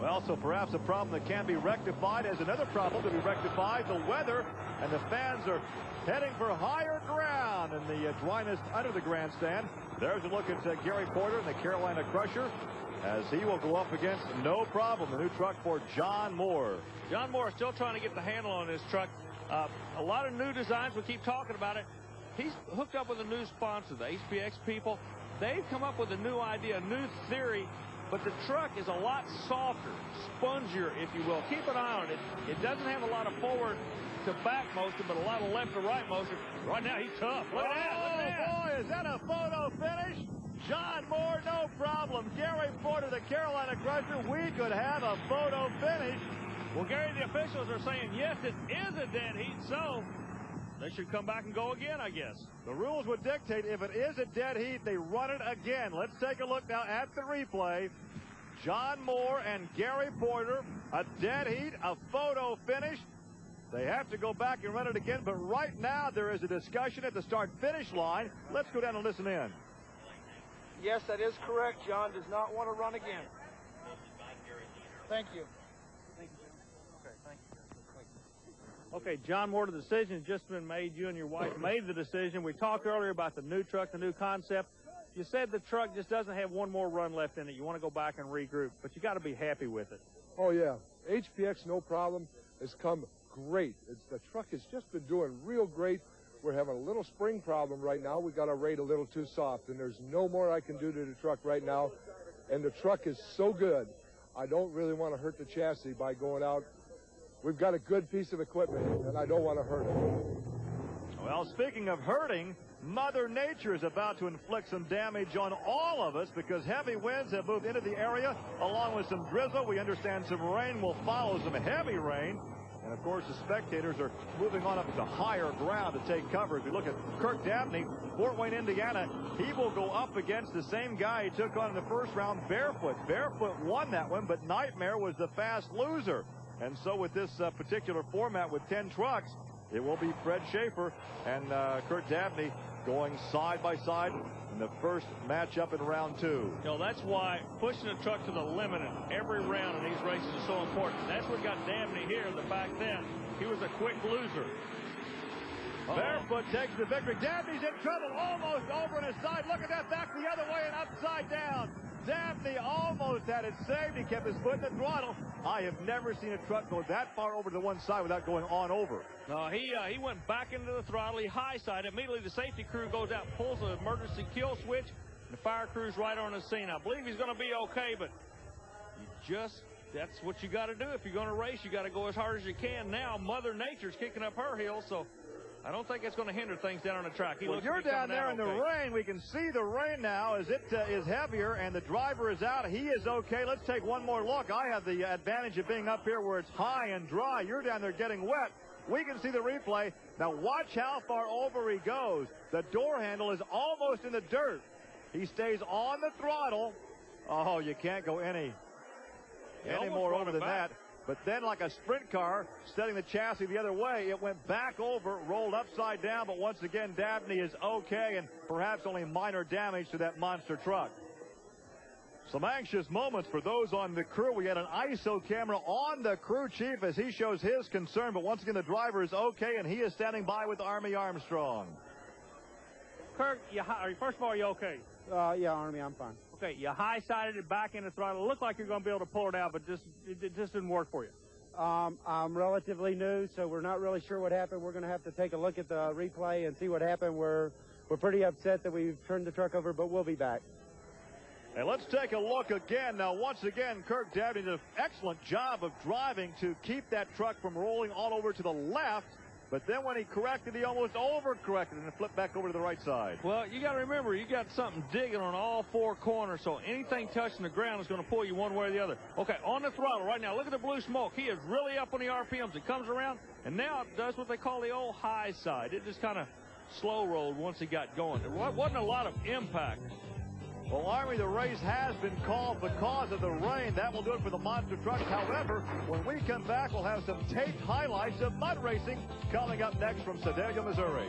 Well, so perhaps a problem that can be rectified is another problem to be rectified, the weather, and the fans are heading for higher ground in the dryness under the grandstand. There's a look at Gary Porter and the Carolina Crusher as he will go up against, no problem, the new truck for John Moore. John Moore is still trying to get the handle on this truck. A lot of new designs. We keep talking about it. He's hooked up with a new sponsor, the HPX people. They've come up with a new idea, a new theory, but the truck is a lot softer, spongier, if you will. Keep an eye on it. It doesn't have a lot of forward to back motion, but a lot of left to right motion. Right now, he's tough. Look at that. Look at that. Boy, is that a photo finish? John Moore, no problem. Gary Porter, the Carolina Crusher, we could have a photo finish. Well, Gary, the officials are saying, yes, it is a dead heat, so they should come back and go again, I guess. The rules would dictate if it is a dead heat, they run it again. Let's take a look now at the replay. John Moore and Gary Porter, a dead heat, a photo finish. They have to go back and run it again, but right now there is a discussion at the start-finish line. Let's go down and listen in. Yes, that is correct. John does not want to run again. Thank you. Thank you, Jim. Okay, thank you. Okay, John Moore, the decision has just been made. You and your wife made the decision. We talked earlier about the new truck, the new concept. You said the truck just doesn't have one more run left in it. You want to go back and regroup, but you got to be happy with it. Oh, yeah. HPX, no problem, has come great. The truck has just been doing real great. We're having a little spring problem right now. We got our rate a little too soft, and there's no more I can do to the truck right now. And the truck is so good, I don't really want to hurt the chassis by going out. We've got a good piece of equipment, and I don't want to hurt it. Well, speaking of hurting, Mother Nature is about to inflict some damage on all of us because heavy winds have moved into the area along with some drizzle. We understand some rain will follow, some heavy rain. And, of course, the spectators are moving on up to higher ground to take cover. If you look at Kirk Dabney, Fort Wayne, Indiana, he will go up against the same guy he took on in the first round, Barefoot. Barefoot won that one, but Nightmare was the fast loser. And so with this particular format with 10 trucks, it will be Fred Schaefer and Kirk Dabney going side by side in the first matchup in round 2. You know, that's why pushing the truck to the limit in every round in these races is so important. That's what got Dabney here. The back then, he was a quick loser. Barefoot takes the victory. Dabney's in trouble, almost over on his side. Look at that, back the other way and upside down. Dabney almost had it saved. He kept his foot in the throttle. I have never seen a truck go that far over to the one side without going on over. No, he went back into the throttle. He high-sided. Immediately the safety crew goes out, pulls the emergency kill switch. And the fire crew's right on the scene. I believe he's going to be okay, but that's what you got to do. If you're going to race, you got to go as hard as you can. Now Mother Nature's kicking up her heels, so I don't think it's going to hinder things down on the track. Well, you're down there in the rain. We can see the rain now as it is heavier, and the driver is out. He is okay. Let's take one more look. I have the advantage of being up here where it's high and dry. You're down there getting wet. We can see the replay. Now watch how far over he goes. The door handle is almost in the dirt. He stays on the throttle. Oh, you can't go any more over than that. But then, like a sprint car, setting the chassis the other way, it went back over, rolled upside down, but once again, Dabney is okay, and perhaps only minor damage to that monster truck. Some anxious moments for those on the crew. We had an ISO camera on the crew chief as he shows his concern, but once again, the driver is okay, and he is standing by with Army Armstrong. Kirk, first of all, are you okay? Yeah, Army, I'm fine. Okay, you high-sided it back in the throttle. It looked like you're going to be able to pull it out, but it just didn't work for you. I'm relatively new, so we're not really sure what happened. We're going to have to take a look at the replay and see what happened. We're pretty upset that we've turned the truck over, but we'll be back. Hey, let's take a look again. Now, once again, Kirk Dabney did an excellent job of driving to keep that truck from rolling all over to the left. But then when he corrected, he almost overcorrected and flipped back over to the right side. Well, you got to remember, you got something digging on all four corners, so anything touching the ground is going to pull you one way or the other. Okay, on the throttle right now, look at the blue smoke. He is really up on the RPMs. It comes around, and now it does what they call the old high side. It just kind of slow rolled once he got going. There wasn't a lot of impact. Well, Army, the race has been called because of the rain. That will do it for the monster trucks. However, when we come back, we'll have some taped highlights of mud racing coming up next from Sedalia, Missouri.